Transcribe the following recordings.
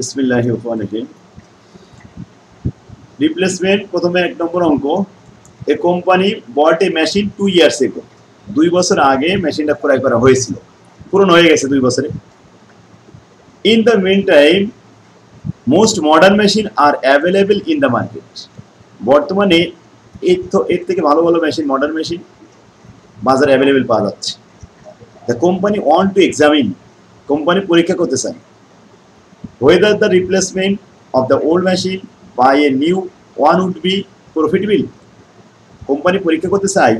বিসমিল্লাহির রহমানির রহিম। রিপ্লেসমেন্ট প্রথমে 1 নম্বর অঙ্ক। A company bot A machine 2 years ago. 2 বছর আগে মেশিনটা ক্রয় করা হয়েছিল, পুরনো হয়ে গেছে 2 বছরে। In the mean time most modern machine are available in the market. বর্তমানে এর থেকে ভালো ভালো মেশিন, মডার্ন মেশিন বাজারে অ্যাভেলেবল পাওয়া যাচ্ছে। The company want to examine, company পরীক্ষা করতে চায় whether the replacement of the old machine by a new one would be profitable. Company পরীক্ষা করতে চাই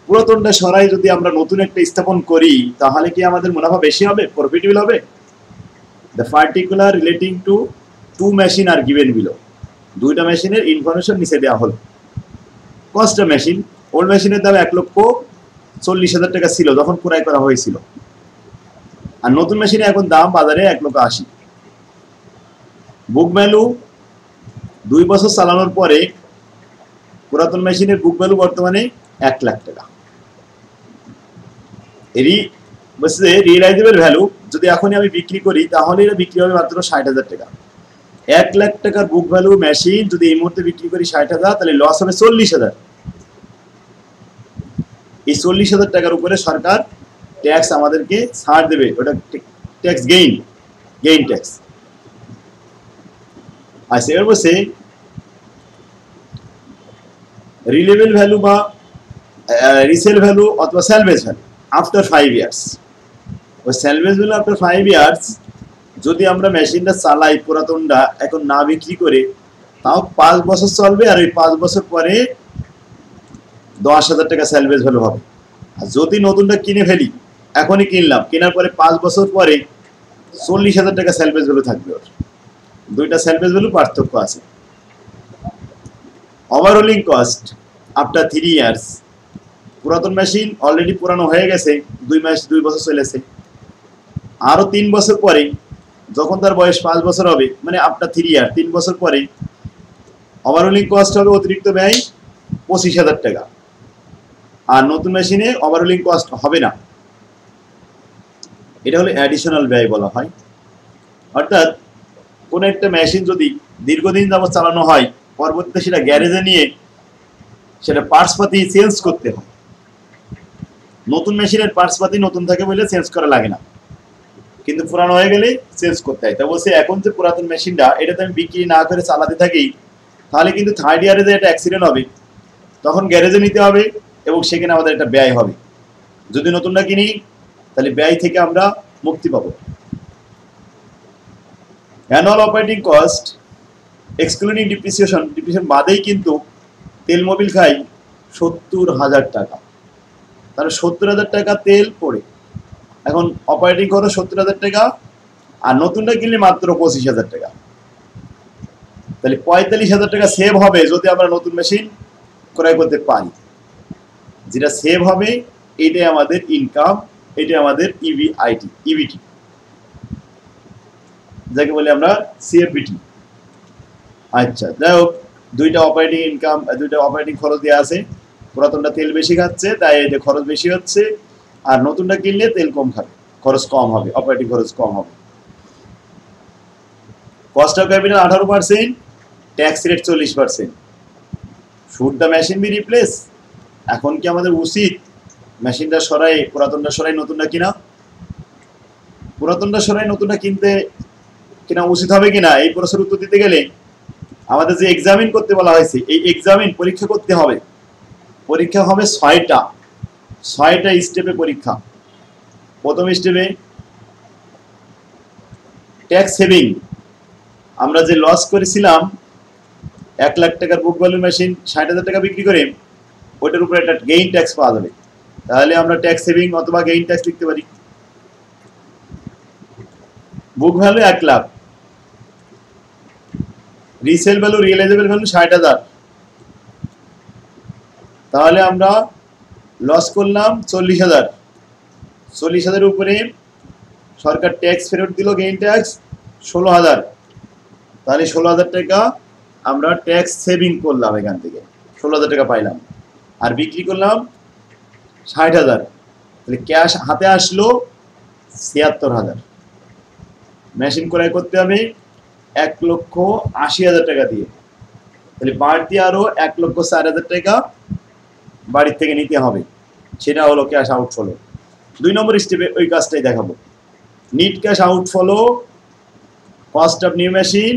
পুরাতনটা সরাই যদি আমরা নতুন একটা স্থাপন করি তাহলে কি আমাদের মুনাফা বেশি হবে, প্রফিটেবল হবে। The particular relating to two machine are given below. দুইটা মেশিনের ইনফরমেশন নিচে দেওয়া হলো। কস্ট অফ মেশিন, ওল্ড মেশিনের দাম 1,40,000 টাকা ছিল যখন ক্রয় করা হয়েছিল, আর নতুন মেশিনে এখন দাম বাজারে 1,80,000। বুক ভ্যালু 2 বছর চালানোর পরে পুরাতন মেশিনের বুক ভ্যালু বর্তমানে 1 লাখ টাকা। রিয়েলাইজেবল ভ্যালু যদি এখনই আমি বিক্রি করি তাহলে এটা বিক্রি হবে মাত্র 60,000 টাকা। 1 লাখ টাকার বুক ভ্যালু মেশিন যদি এই মুহূর্তে বিক্রি করি 60,000, তাহলে লস হবে 40,000। এই 40,000 টাকার উপরে সরকার ট্যাক্স আমাদেরকে ছাড় দেবে, ওটা ট্যাক্স গেইন ট্যাক্স। আচ্ছা, এবার বলছে রিলেবল ভ্যালু বা রিসেল ভ্যালু অথবা স্যালভেজ ভ্যালু আফটার 5 ইয়ার্স। ওই স্যালভেজ ভ্যালু আফটার 5 ইয়ার্স যদি আমরা মেশিনটা চালাই পুরাতনটা এখন না বিক্রি করে, তাও 5 বছর চলবে, আর ওই 5 বছর পরে 10,000 টাকা স্যালভেজ ভ্যালু হবে। আর যদি নতুনটা কিনে ফেলি, এখনই কিনলাম, কেনার পরে 5 বছর পরে 40,000 টাকা স্যালভেজ ভ্যালু থাকবে। ওর দুইটা স্যালভেজ ভ্যালু পার্থক্য আছে। ওভারঅলিং কস্ট আফটার 3 ইয়ার্স, পুরাতন মেশিন অলরেডি পুরানো হয়ে গেছে, 2 বছর চলেছে, আরো 3 বছর পরে যখন তার বয়স 5 বছর হবে, মানে আফটার 3 ইয়ার 3 বছর পরে ওভারঅলিং কস্ট হবে অতিরিক্ত ব্যয় 25,000 টাকা। আর নতুন মেশিনে ওভারঅলিং কস্ট হবে না, এটা হলো অ্যাডিশনাল ব্যয় বলা হয়। অর্থাৎ কোনো একটা মেশিন যদি দীর্ঘদিন যাবত চালানো হয়, পরবর্তীতে সেটা গ্যারেজে নিয়ে সেটা পার্টসপাতি চেঞ্জ করতে হয়। নতুন মেশিনের পার্টসপাতি নতুন থাকে বলে চেঞ্জ করা লাগে না, কিন্তু পুরানো হয়ে গেলে চেঞ্জ করতে হয়। তা বলছে এখন যে পুরাতন মেশিনটা এটাতে আমি বিক্রি না করে চালাতে থাকি, তাহলে কিন্তু 3rd ইয়ারে যে একটা অ্যাক্সিডেন্ট হবে তখন গ্যারেজে নিতে হবে এবং সেখানে আমাদের একটা ব্যয় হবে। যদি নতুনটা কিনি তাহলে ব্যয় থেকে আমরা মুক্তি পাবো। Annual operating cost excluding depreciation বাদেই কিন্তু তেল মোবিল খাই 70,000 টাকা। তাহলে 70,000 টাকা তেল পড়ে, এখন অপারেটিং খরচ 70,000 টাকা, আর নতুনটা কিনলে মাত্র 25,000 টাকা। তাহলে 45,000 টাকা সেভ হবে যদি আমরা নতুন মেশিন ক্রয় করতে পারি। যেটা সেভ হবে এটাই আমাদের ইনকাম, এটাই আমাদের ইবিটি, যাকে বলি আমরা সিএফবিটি। আচ্ছা, যাই হোক, দুইটা অপারেটিং খরচ দেওয়া আছে। পুরাতনটা তেল বেশি খাচ্ছে তাই এটা খরচ বেশি হচ্ছে, আর নতুনটা কিনলে তেল কম খাবে, খরচ কম হবে, অপারেটিং খরচ কম হবে। Cost of capital 18%, tax rate 40%। Should the machine be replace, এখন কি আমাদের উচিত মেশিনটা সরাই পুরাতনটা সরাই নতুনটা কিনা? পুরাতনটা সরাই নতুনটা কিনা উচিত হবে কিনা, এই প্রশ্নের উত্তর দিতে গেলে আমাদের যে এক্সামিন করতে বলা হয়েছে, এই এক্সামিন পরীক্ষা করতে হবে। পরীক্ষা হবে 6টা স্টেপে পরীক্ষা। প্রথম স্টেপে ট্যাক্স সেভিং, আমরা যে লস করেছিলাম 1 লাখ টাকার বুক ভ্যালু মেশিন 60,000 টাকা বিক্রি করে, ওইটার উপরে একটা গেইন ট্যাক্স পাওয়া যাবে। তাহলে আমরা ট্যাক্স সেভিং অথবা গেইন ট্যাক্স লিখতে পারি। Book value 1 lakh, resale value realizable value 60,000, তাহলে আমরা লস করলাম 40,000। 40,000 উপরে সরকার ট্যাক্স ফেরত দিল, গেইন ট্যাক্স 16,000। তাহলে 16,000 টাকা আমরা ট্যাক্স সেভিং করলাম, এখান থেকে 16,000 টাকা পাইলাম, আর বিক্রি করলাম 60,000। তাহলে ক্যাশ হাতে আসলো 76,000। মেশিন ক্রয় করতে হবে 1,80,000 টাকা দিয়ে, তাহলে বাড়তি আরো 1,04,000 টাকা বাড়ির থেকে নিতে হবে, সেটা হলো ক্যাশ আউটফ্লো। 2 নম্বর স্টেপে ওই কাজটাই দেখাবো। Net cash outflow, cost of new machine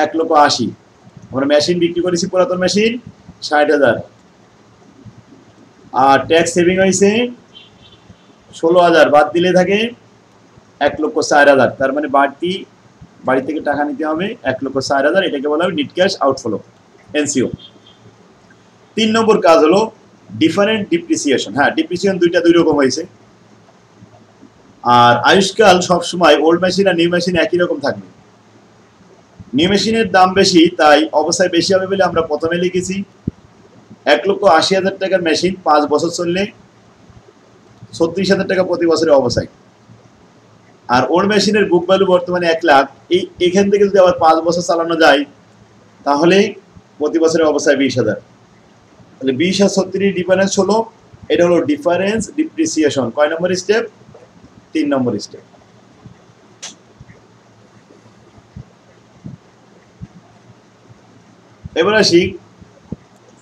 1,80,000, আমরা মেশিন বিক্রি করেছি পুরাতন মেশিন 60,000, আর ট্যাক্স সেভিং হয়েছে 16,000, বাদ দিলে থাকে 1,04,000, তার মানে বাড়তি বাড়ি থেকে টাকা নিতে হবে 1,04,000, এটাকে বলা হবে নিট ক্যাশ আউটফ্লো, এনসিও। 3 নম্বর কাজ হলো ডিফারেন্ট ডিপ্রিসিয়েশন। হ্যাঁ, ডিপ্রিসিয়েশন দুই রকম হয়েছে, আর আয়ুষ্কাল সবসময় ওল্ড মেশিন আর নিউ মেশিন একই রকম থাকবে। নিউ মেশিনের দাম বেশি, তাই অবস্থায় বেশি হবে বলে আমরা প্রথমে লিখেছি 1,80,000 টাকার মেশিন 5 বছর চললে 36,000 টাকা প্রতি বছরের অবস্থায়। আর ওল্ড মেশিনের বুক ভ্যালু বর্তমানে 1 লাখ, এখান থেকে যদি আবার 5 বছর চালানো যায় তাহলে প্রতি বছরের অবস্থায় 20,000, তাহলে 20 আর 36 ডিফারেন্স হলো, এটা হলো ডিফারেন্স ডিপ্রিসিয়েশন। কয় নম্বর স্টেপ? 3 নম্বর স্টেপ। এবার আসি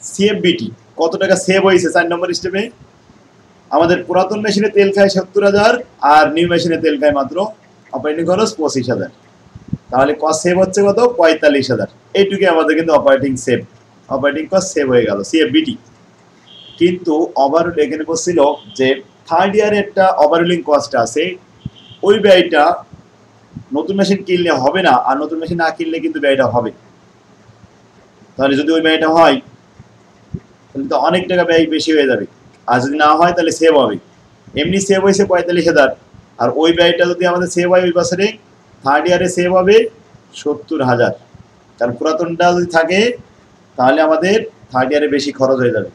সিএফবিটি কত টাকা সেভ হয়েছে 4 নম্বর স্টেপে। আমাদের পুরাতন মেশিনে তেল খায় 70,000 আর নিউ মেশিনে তেল খায় মাত্র অপারেটিং খরচ 25,000, তাহলে কস্ট সেভ হচ্ছে কত? 45,000। এইটুকু আমাদের কিন্তু অপারেটিং কস্ট সেভ হয়ে গেল সিএফবিটি। কিন্তু ওভারঅল এখানে বলছিল যে থার্ড ইয়ারে একটা ওভারঅলিং কস্ট আছে, ওই ব্যয়টা নতুন মেশিন কিনলে হবে না, আর নতুন মেশিন না কিনলে কিন্তু ব্যয়টা হবে। তাহলে যদি ওই ব্যয়টা হয় তাহলে তো অনেক টাকা ব্যয় বেশি হয়ে যাবে, আর যদি না হয় তাহলে সেভ হবে। এমনি সেভ হয়েছে 45,000, আর ওই ব্যয়টা যদি আমাদের সেভ হয় ওই বছরে থার্ড ইয়ারে সেভ হবে 70,000, কারণ পুরাতনটা যদি থাকে তাহলে আমাদের থার্ড ইয়ারে বেশি খরচ হয়ে যাবে,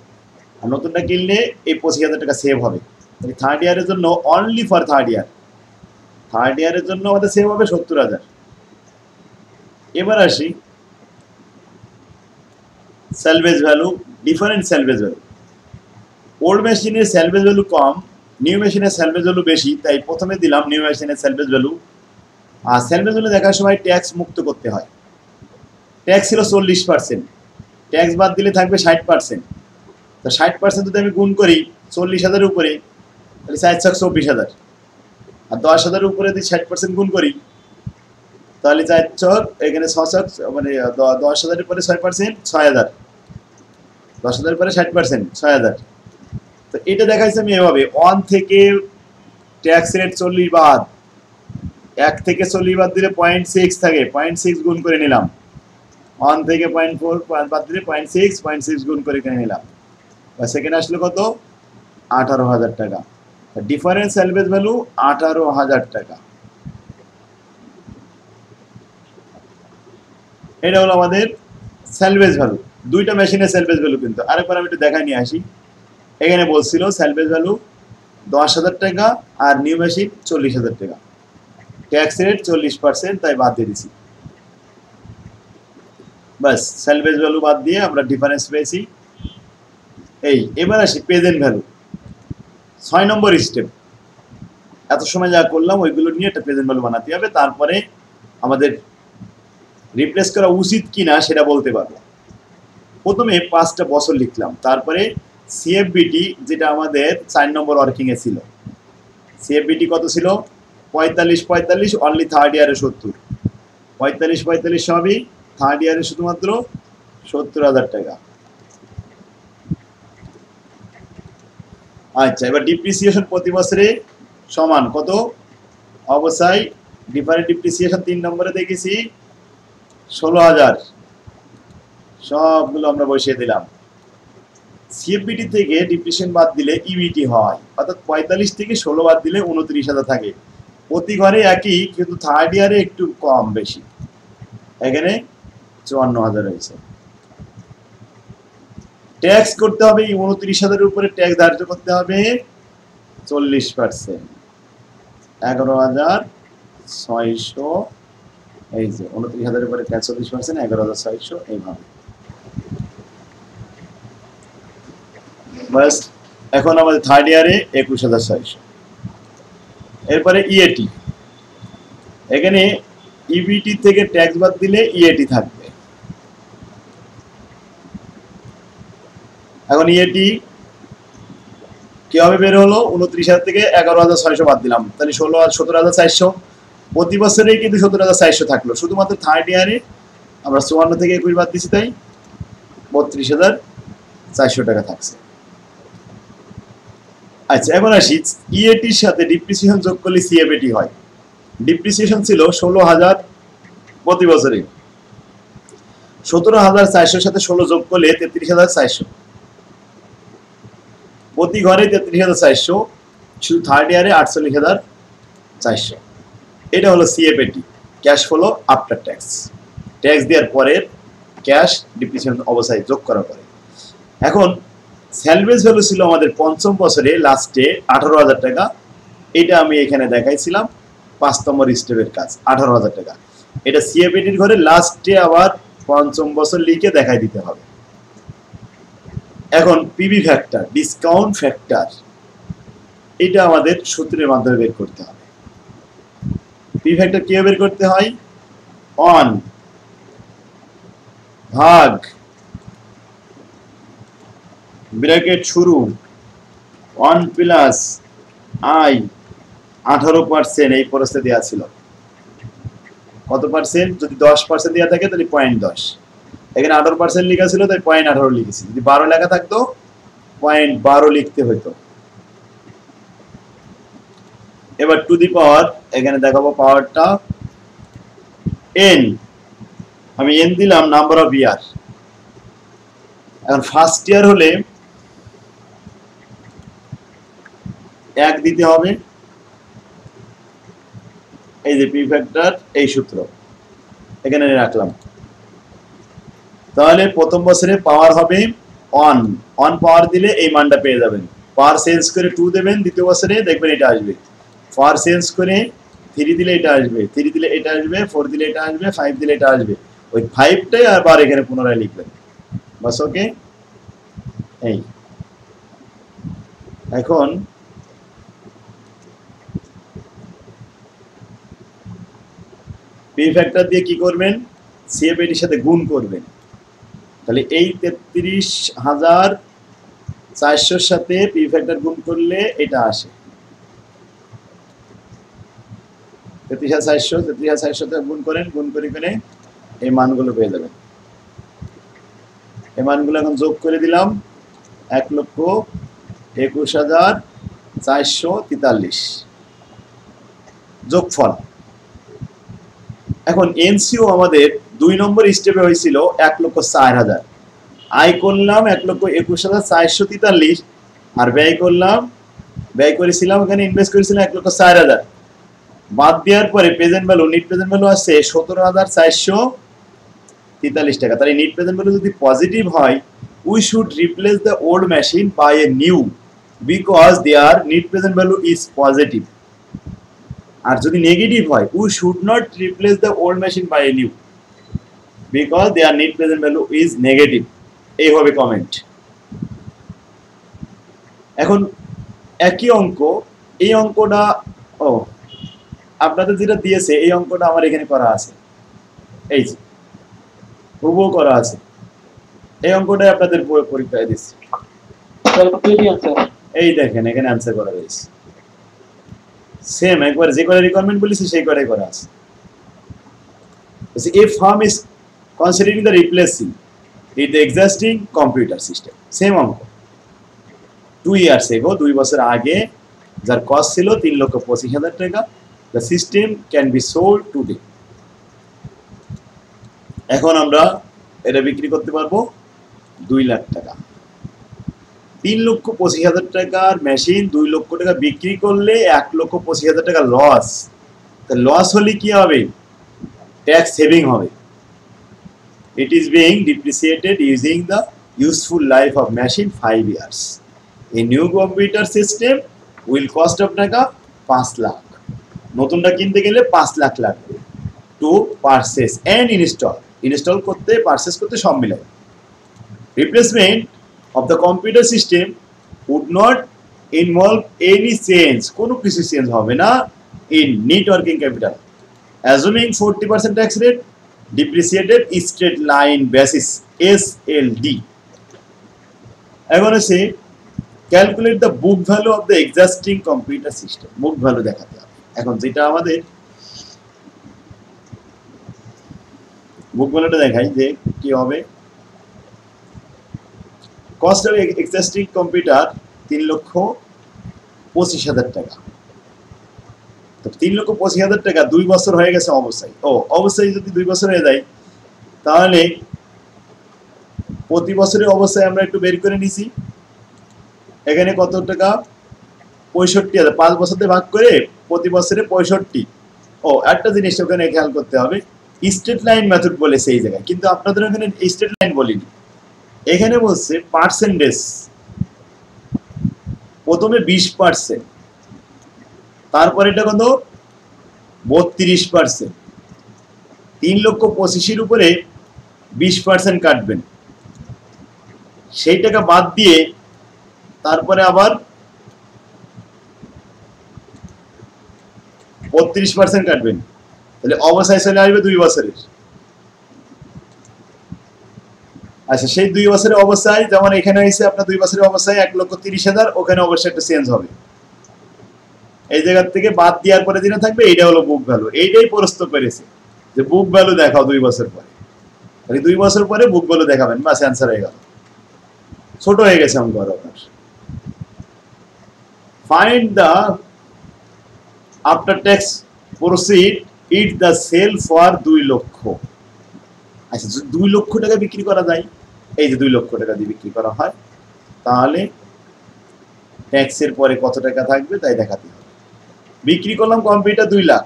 আর নতুনটা কিনলে এই 25,000 টাকা সেভ হবে। তাহলে থার্ড ইয়ারের জন্য অনলি ফর থার্ড ইয়ারের জন্য আমাদের সেভ হবে 70,000। এবার আসি salvage value, different salvage value. Old মেশিনের স্যালভেজ ভ্যালু কম, নিউ মেশিনের স্যালভেজ ভ্যালু বেশি, তাই প্রথমে দিলাম নিউ মেশিনের স্যালভেজ ভ্যালু। আর স্যালভেজ ভ্যালু দেখার সময় ট্যাক্স মুক্ত করতে হয়। ট্যাক্স ছিল 40%, ট্যাক্স বাদ দিলে থাকবে 60%। তো 60% যদি আমি গুণ করি 40,000 উপরে, তাহলে 4,24,000, আর 10,000 উপরে যদি 60% গুণ করি তাহলে 4 এখানে 6 মানে 10,000 পরে 6%, 6,000, 10,000 পরে 60%, 6,000। তো এটা দেখাইছে আমি এভাবে, 1 থেকে ট্যাক্স রেট 40 বাদ, 1 থেকে 40 বাদ দিলে 0.6 থাকে, 0.6 গুণ করে নিলাম। 1 থেকে 0.4 বাদ দিলে 0.6 গুণ করে নিলাম, সেকেন্ড আসলে কত? 18,000 টাকা। ডিফারেন্স স্যালভেজ ভ্যালু 18,000 টাকা। এটা হলো আমাদের স্যালভেজ ভ্যালু, দুইটা মেশিনের স্যালভেজ ভ্যালু। কিন্তু আরেকবার আমি একটু দেখাই নিয়ে আসি। এখানে বলছিল স্যালভেজ ভ্যালু 10,000 টাকা আর নিউ মেশিন 40,000 টাকা, ট্যাক্স রেট 40%, তাই বাদ দিয়ে দিছি। বাস, স্যালভেজ ভ্যালু বাদ দিয়ে আমরা ডিফারেন্স পেয়েছি। এবার আসি প্রেজেন্ট ভ্যালু, 6 নম্বর স্টেপ। এত সময় যা করলাম ওইগুলো নিয়ে একটা প্রেজেন্ট ভ্যালু বানাতে হবে, তারপরে আমাদের রিপ্লেস করা উচিত কিনা সেটা বলতে পারবো। প্রথমে 5টা বছর লিখলাম, তারপরে সিএফবিটি যেটা আমাদের 4 নম্বর ওয়ার্কিংয়ে ছিল, সিএফবিটি কত ছিল? 45 অনলি থার্ড ইয়ারে 70, 45 সবই থার্ড ইয়ারে শুধুমাত্র 70,000 টাকা। আচ্ছা, এবার ডিপ্রিসিয়েশন প্রতি বছরে সমান কত? অবশ্যই ডিফারেন্ট ডিপ্রিসিয়েশন 3 নম্বরে দেখেছি 16,000, সবগুলো আমরা বসিয়ে দিলাম। সিএফবিটি থেকে ডিপ্রিসিয়েশন বাদ দিলে ইবিটি হয়, অর্থাৎ 45 থেকে 16 বাদ দিলে 29,000 থাকে। প্রতি ঘরে একই, কিন্তু থার্ড ইয়ারে একটু কম বেশি, এখানে 54,000 হয়েছে। ট্যাক্স করতে হবে 29,000 উপরে, ট্যাক্স ধার্য করতে হবে 40%, 11,600। এই যে 29,000 উপরে ট্যাক্স 40%, 11,600, এইভাবে। বাস, এখন আমাদের থার্ড ইয়ারে 21,600। এরপরে ইএটি, এখানে ইবিটি থেকে ট্যাক্স বাদ দিলে ইএটি থাকবে। এখন ইএটি কিভাবে বের হলো? 29,000 থেকে 11,600 বাদ দিলাম, তাহলে 17,400। প্রতি বছরেই কিন্তু 17,400 থাকলো, শুধুমাত্র থার্ড ইয়ারে আমরা 54 থেকে 21 বাদ দিচ্ছি, তাই 32,400 টাকা থাকছে। আচ্ছা, এখন আসি ইএটির সাথে ডিপ্রিসিয়েশন যোগ করলে সিএফএটি হয়। ডিপ্রিসিয়েশন ছিল 16,000 প্রতি বছরে, 17,400 সাথে 16 যোগ করলে 33,400, প্রতি ঘরে 33,400, শুধু থার্ড ইয়ারে 48,400। এটা হলো CFAT, cash flow after tax, tax দেওয়ার পরের ক্যাশ ডিপ্রিসিয়েশন অবস্থায় যোগ করার পরে। এখন স্যালভেজ ভ্যালু ছিল আমাদের পঞ্চম বছরে লাস্টে 18,000 টাকা, এটা আমি এখানে দেখাইছিলাম 5 নম্বর স্টেপের কাজ, 18,000 টাকা। এটা সিএফএটির ঘরে লাস্টে আবার পঞ্চম বছর লিখে দেখাই দিতে হবে। এখন পিবি ফ্যাক্টর, ডিসকাউন্ট ফ্যাক্টর, এটা আমাদের সূত্রের মাধ্যমে বের করতে হবে। পিবি ফ্যাক্টর কিভাবে বের করতে হয়? অন ভাগ ব্র্যাকেট শুরু 1 প্লাস আই 18% এই পরিস্থিতি দেওয়া ছিল। কত পার্সেন্ট? যদি 10% দেওয়া থাকে তাহলে 0.10, এখানে 18% লেখা ছিল তাই 0.18 লিখেছি। যদি 12 লেখা থাকতো 0.12 লিখতে হতো। এবার টু দি পাওয়ার, এখানে দেখাবো পাওয়ারটা n, আমি n দিলাম নাম্বার অফ ইয়ার। এখন ফার্স্ট ইয়ার হলে 1 দিতে হবে, এই যে পি ফ্যাক্টর, এই সূত্র এখানে রাখলাম। তাহলে প্রথম বছরে পাওয়ার হবে অন পাওয়ার দিলে এই মানটা পেয়ে যাবেন। পাওয়ার চেঞ্জ করে 2 দেবেন, দ্বিতীয় বছরে দেখবেন এটা আসবে। পাওয়ার চেঞ্জ করে 3 দিলে এটা আসবে, 3 দিলে এটা আসবে, 4 দিলে এটা আসবে, 5 দিলে এটা আসবে। ওই 5টাই আবার এখানে পুনরায় লিখবেন, বাস। ওকে, এই এখন পি ফ্যাক্টর দিয়ে কি করবেন? সিএফএটির সাথে গুণ করবেন। তাহলে এই 33,400 সাথে পি ফ্যাক্টর গুণ করলে এটা আসে 33,400 গুণ করেন, গুণ করে এই মানগুলো পেয়ে যাবেন। এই মানগুলো এখন যোগ করে দিলাম, 1,21,443 যোগফল। এখন এনসিও আমাদের 2 নম্বর স্টেপে হয়েছিল 1,04,000। আয় করলাম 1,21,443, আর ব্যয় করেছিলাম এখানে ইনভেস্ট করেছিলাম 1,04,000। বাদ দেওয়ার পরে present value, net present value আসছে 17,443 টাকা। তাহলে নিট প্রেজেন্ট ভ্যালু যদি পজিটিভ হয়, we should replace the old machine by a new because their net present value is positive. আর যদি নেগেটিভ হয়, we should not replace the old machine by a new because their net present value is negative. এই হবে comment. এখন একই অঙ্ক, এই অঙ্কটা আপনাদের যেটা দিয়েছে, এই অঙ্কটা আমার এখানে করা আছে, এই যে হুবহু করা আছে। এই অঙ্কটাই আপনাদের পরীক্ষায় দিচ্ছি, এই দেখেন এখানে অ্যান্সার করা রয়েছে সেম, একবার যে করে রিকোয়ারমেন্ট বলেছি সেই করেই করা আছে। A firm is considering the replacing with the existing computer system, same অঙ্ক 2 years ago, 2 বছর আগে যার কস্ট ছিল 3,25,000 টাকা। The system can be sold today. এখন আমরা এটা বিক্রি করতে পারবো 2 লাখ টাকা। 3,25,000 টাকার মেশিন 2 লক্ষ টাকা বিক্রি করলে 1,25,000 টাকা লস। তো লস হলে কি হবে? ট্যাক্স সেভিং হবে। It is being depreciated using the useful life of machine 5 years. A new computer system will cost আপনাকে 5 লাখ। নতুনটা কিনতে গেলে 5 লাখ লাগবে। To purchase and install করতে, পারচেজ করতে সব মিলায়। Replacement of the computer system would not involve any change, কোনো কিছু চেঞ্জ হবে না in net working capital, assuming 40% tax rate, depreciated straight line basis SLD. এখন আছে calculate the book value of the existing computer system. Book value দেখাতে হবে। এখন যেটা আমাদের বুক ভ্যালুটা দেখাই যে কি হবে। কস্ট অফ এক্সিস্টিং কম্পিউটার 3,25,000 টাকা। তো 3,25,000 টাকা 2 বছর হয়ে গেছে অবস্থায়। অবস্থায় যদি 2 বছর হয়ে যায় তাহলে প্রতি বছরের অবস্থায় আমরা একটু বের করে নিছি। এখানে কত টাকা? 65,000। 5 বছর দিয়ে ভাগ করে প্রতি বছরে 65। একটা জিনিস ওখানে খেয়াল করতে হবে, স্ট্রেট লাইন মেথড বলে সেই জায়গায়, কিন্তু আপনাদের ওখানে স্ট্রেট লাইন বলিনি। এখানে বলছে পার্সেন্টেজ, প্রথমে 20%, তারপরে এটা কত? 32%। 3,25,000 উপরে 20% কাটবেন, সেই টাকা বাদ দিয়ে তারপরে আবার 32% কাটবেন, তাহলে অবস্থায় চলে আসবে 2 বছরের। আচ্ছা, সেই 2 বছরের অবস্থায় যেমন এখানে হয়েছে আপনার 2 বছরের অবস্থায় 1,30,000, ওখানে অবশ্যই একটা চেঞ্জ হবে। এই জায়গা থেকে বাদ দেওয়ার পরে যেটা থাকবে এইটা হলো বুক ভ্যালু। এইটাই প্রস্তুত করেছে যে বুক ভ্যালু দেখাও 2 বছর পরে। তাহলে 2 বছর পরে বুক ভ্যালু দেখাবেন, বাস অ্যান্সার হয়ে গেল। ছোট হয়ে গেছে অঙ্ক আপনার। Find the after tax proceed it the sale for 2 লক্ষ। আচ্ছা, 2 লক্ষ টাকা বিক্রি করা যায়, এই যে 2 লক্ষ টাকা দিয়ে বিক্রি করা হয়, তাহলে ট্যাক্সের পরে কত টাকা থাকবে তাই দেখাতে হবে। বিক্রি করলাম কম্পিউটার 2 লাখ,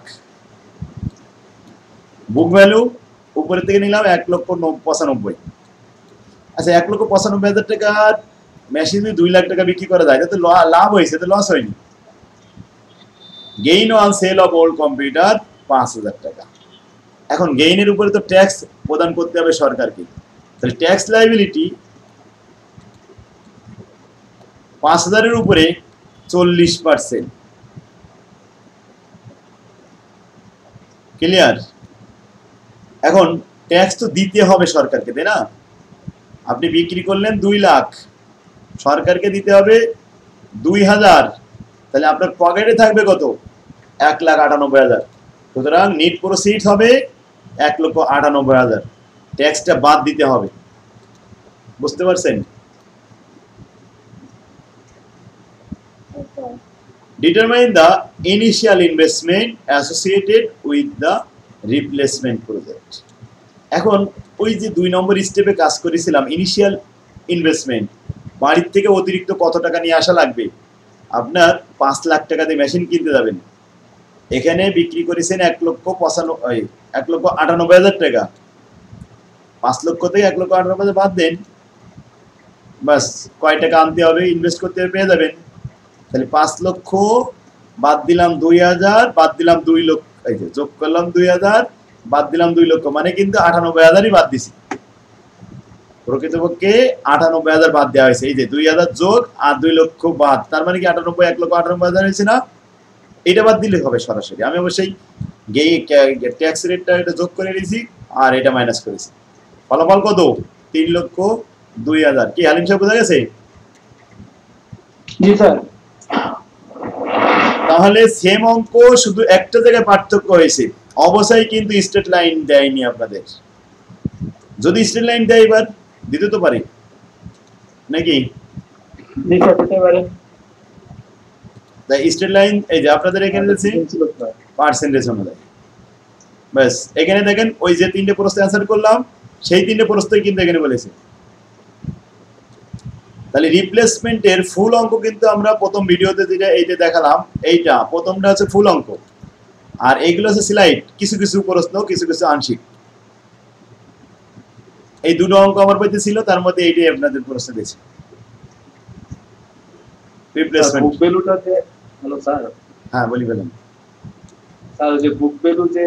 বুক ভ্যালু উপরে থেকে নিলাম 1,95,000। আচ্ছা, 1,95,000 টাকা মেশিন 2 লাখ টাকা বিক্রি করা যায়, তো লাভ হয়েছে, তো লস হয়নি। Gain on sell of old computer 5,000 টাকা। এখন গেইনের উপরে তো ট্যাক্স প্রদান করতে হবে সরকারকে, তাহলে ট্যাক্স লাইবিলিটি 5,000 এর উপরে 40%। ক্লিয়ার? এখন ট্যাক্স তো দিতে হবে সরকারকে, তাই না? আপনি বিক্রি করলেন 2 লাখ, সরকারকে দিতে হবে 2,000, তাহলে আপনার পকেটে থাকবে কত? 1,98,000। সুতরাং নিট প্রসিড হবে 1,98,000, ট্যাক্সটা বাদ দিতে হবে। বুঝতে পারছেন? Determine the initial investment associated with the replacement project. এখন ওই যে 2 নম্বর স্টেপে কাজ করেছিলাম, ইনিশিয়াল ইনভেস্টমেন্ট, বাড়ির থেকে অতিরিক্ত কত টাকা নিয়ে আসা লাগবে? আপনার 5 লাখ টাকা দিয়ে মেশিন কিনতে যাবেন, এখানে বিক্রি করেছেন 1,98,000 টাকা। 5 লক্ষ থেকে 1,98,000 বাদ দেন, বাস কয় টাকা আনতে হবে, ইনভেস্ট করতে হবে, পেয়ে যাবেন। তাহলে 5 লক্ষ বাদ দিলাম 2,000, বাদ দিলাম 2 লক্ষ, এই যে যোগ করলাম 2,000, বাদ দিলাম 2 লক্ষ, মানে কিন্তু 98,000ই বাদ দিছি। প্রকৃতপক্ষে 98,000 বাদ দেওয়া হয়েছে, এই যে 2,000 যোগ আর 2 লক্ষ বাদ, তার মানে কি 1,98,000 হয়েছে না? এটা বাদ দিলে হবে সরাসরি। আমি অবশ্যই ট্যাক্স রেটটা এটা যোগ করে নিয়েছি আর এটা মাইনাস করেছি। ফলাফল কত? 3,02,000। কি হালিম সাহেব বোঝা গেছে? জি স্যার। তাহলে সেম অঙ্ক, শুধু একটা জায়গায় পার্থক্য হয়েছে, অবশ্যই কিন্তু স্ট্রেট লাইন দেয়নি আপনাদের। যদি স্ট্রেট লাইন দেয় এবার দিতে তো পারি নাকি? জি স্যার, দিতে পারে। তাই স্ট্রেট লাইন এই যে আপনাদের এখানে আছে পার্সেন্টেজ অনুযায়ী। ব্যাস এখানে দেখেন ওই যে 3টে প্রশ্ন অ্যান্সার করলাম, সেই 3টে প্রশ্নই কিন্তু এখানে বলেছে। তাহলে রিপ্লেসমেন্টের ফুল অঙ্ক কিন্তু আমরা প্রথম ভিডিওতে যেটা এইটা দেখালাম, এইটা প্রথমটা হচ্ছে ফুল অঙ্ক, আর এইগুলো হচ্ছে স্লাইড, কিছু কিছু প্রশ্ন, কিছু কিছু আংশিক। এই দুটো অঙ্ক আমার বইতে ছিল, তার মধ্যে এইটাই আপনাদের প্রশ্ন দিয়েছে। রিপ্লেসমেন্ট বুক ভ্যালুটা যে, হ্যালো স্যার। হ্যাঁ বলি বলেন স্যার, যে বুক ভ্যালু যে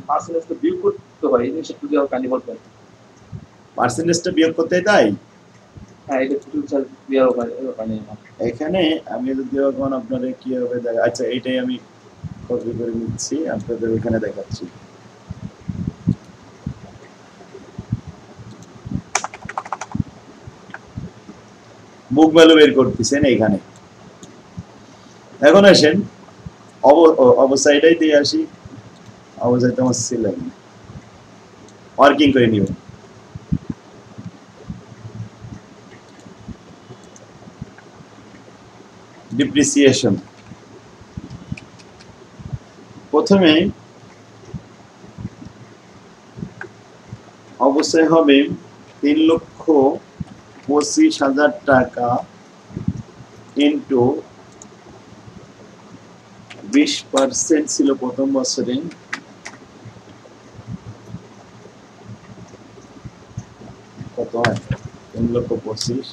পার্সেন্টেজটা বিয়োগ করতে হয়, এই জিনিসটা যদি কাইন্ডলি বলতেন। পার্সেন্টেজটা বিয়োগ করতে তাই? হ্যাঁ, এটা একটু স্যার বিয়োগ হয় এখানে আমি যদি এখন আপনাদের কি হবে দেখা, আচ্ছা এইটাই আমি কপি করে নিচ্ছি, আপনাদের ওখানে দেখাচ্ছি। বুক ভ্যালু বের করতেছেন এখানে। এখন আসেন অবস্থাটাই দিয়ে আসি, অবস্থায় তো আমার ছিল ওয়ার্কিং করে নিব। ডিপ্রিসিয়েশন প্রথমে অবশ্যই হবে 3,25,000 টাকা ইন্টু 20% ছিল প্রথম বছরে, কত হয় 3,25,000,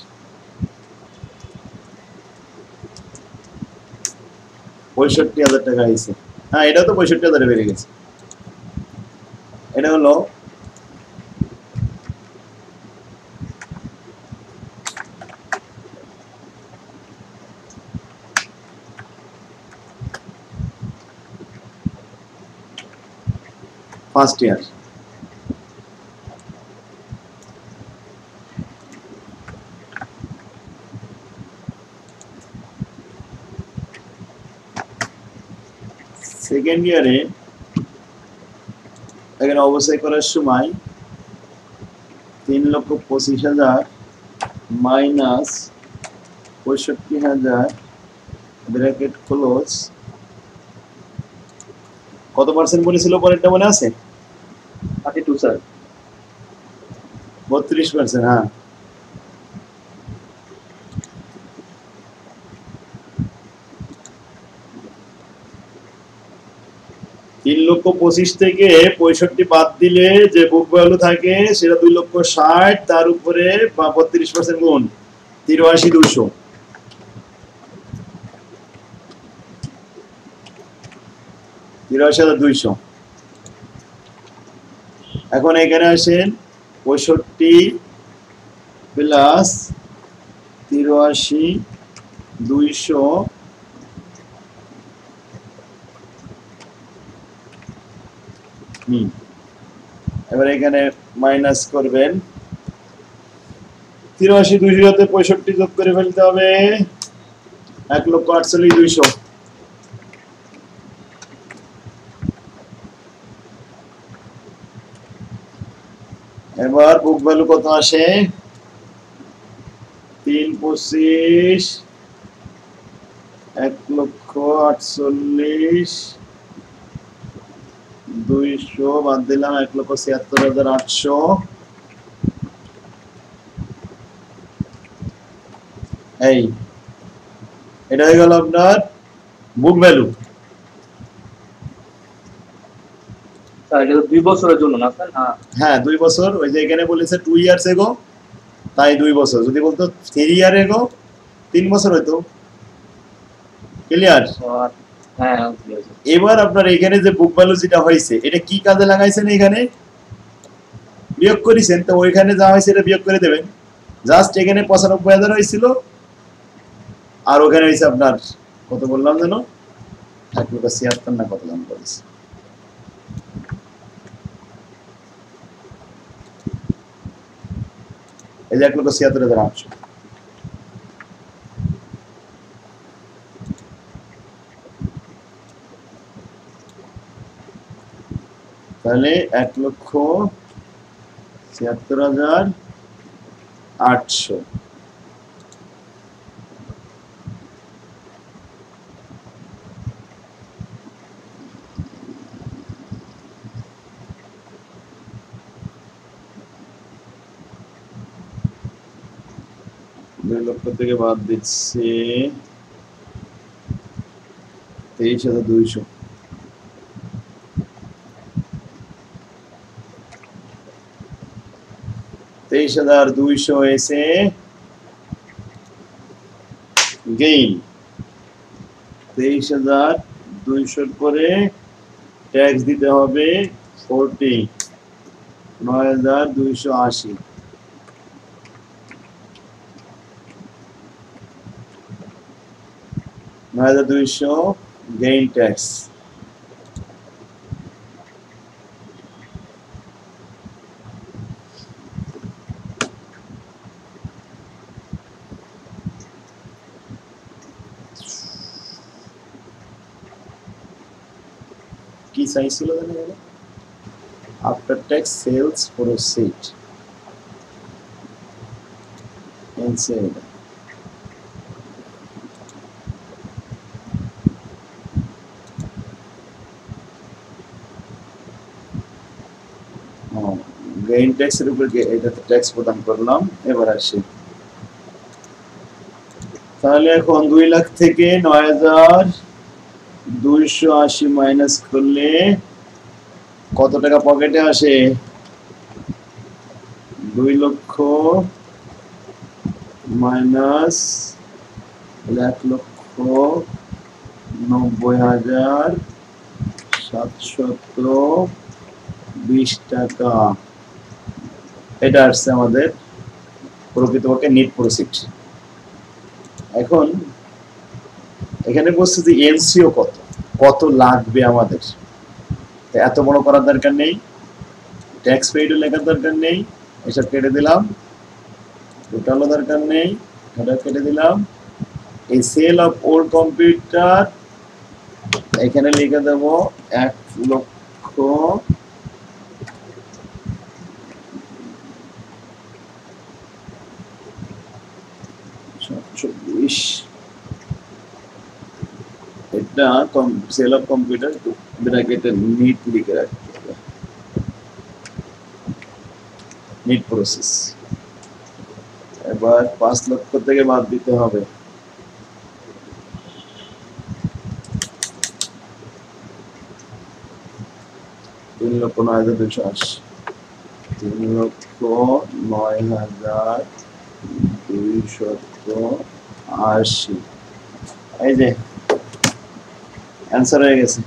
65,000 টাকা আইছে। হ্যাঁ, এটা তো 65,000 বেড়ে গেছে। এটা হলো ফার্স্ট ইয়ার। সেকেন্ড ইয়ারে এখানে অবশ্যই করার সময় 3,25,000 মাইনাস 65,000 ব্র্যাকেট ক্লোজ, কত পার্সেন্ট বলেছিল পরেরটা মনে আছে? 32 স্যার। 32%। হ্যাঁ, তিন লক্ষ 25 থেকে 65 বাদ দিলে যে বুক ভ্যালু থাকে সেটা 2,60,000, তার উপরে 32% গুণ 83,200। এখন এখানে আসেন 65 প্লাস 83,200 এবার এখানে মাইনাস করবেন 83,200 তে 65 যোগ করে ফেলতে হবে 1,48,200। এবার বুক ভ্যালু কত আসে? 3,25,000 1,48,200 বাদ দিলাম 1,76,800। এই এটা হয়ে গেল আপনার বুক ভ্যালু। স্যার এটা 2 বছরের জন্য না স্যার? হ্যাঁ 2 বছর, ওই যে এখানে বলেছে 2 ইয়ার্স এগো, তাই 2 বছর। যদি বলতো 3 ইয়ার এগো 3 বছর হইতো। ক্লিয়ার? হ্যাঁ। এবার আপনার এখানে যে বুক ভ্যালু যেটা হয়েছে এটা কি কাজে লাগাইছেন? এখানে বিয়োগ করেছেন, তো ওইখানে যা হয়েছে এটা বিয়োগ করে দেবেন। জাস্ট এখানে 95,000 হয়েছিল আর ওখানে হয়েছে আপনার কত বললাম যেন 1,76,000 না কত দাম করেছে। এই যে 1,76,800। তাহলে 1,76,800। লক্ষ থেকে বাদ দিচ্ছি 23,200। 23,200 হয়েছে গেইন। 23,200 করে ট্যাক্স দিতে হবে 40, 9,280। 9,200 গেইন ট্যাক্স। চাইছিল জানেন এখানে আফটার ট্যাক্স সেলস প্রসিড এনসেড গেইন ট্যাক্স এর উপর এটাতে ট্যাক্স প্রদান করলাম এবার আসি তাহলে এখন 2 লাখ থেকে 9280 মাইনাস করলে কত টাকা পকেটে আসে 2 লক্ষ মাইনাস 1,90,720 টাকা এটা আসছে আমাদের প্রকৃতপক্ষে নেট প্রসিড এখন এখানে বলছে যে এনসিও কত কত লাগবে আমাদের এত বড় করার দরকার নেই ট্যাক্স পেইডও লেখার দরকার নেই এসব কেটে দিলাম টোটালও দরকার নেই এটা কেটে দিলাম এই সেল অফ ওল্ড কম্পিউটার এখানে লিখে দেব 1 লক্ষ এটা সেল অফ কম্পিউটার ব্র্যাকেটে নিট লিখে রাখতে হবে নিট প্রসেস এবার 5 লক্ষ থেকে বাদ দিতে হবে 3,09,280 3,09,280 এই যে आंसर হয়ে গেছে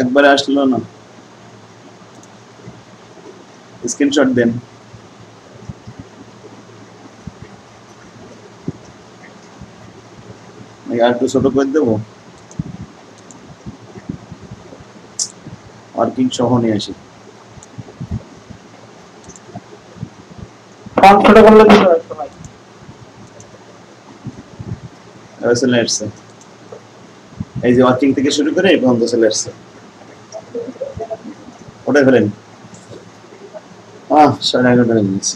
একবার আসলো না স্ক্রিনশট দেন আমি আর একটু ছোট করে দেব ওয়ার্কিং সহ নিয়ে আসি ফন্ট ছোট করলে দিতে পারছো ভাই চলে আসছে এই যে ওয়ার্কিং থেকে শুরু করে এই পর্যন্ত চলে আসছে ওটা ফেলেন 11:30 হয়ে গেছে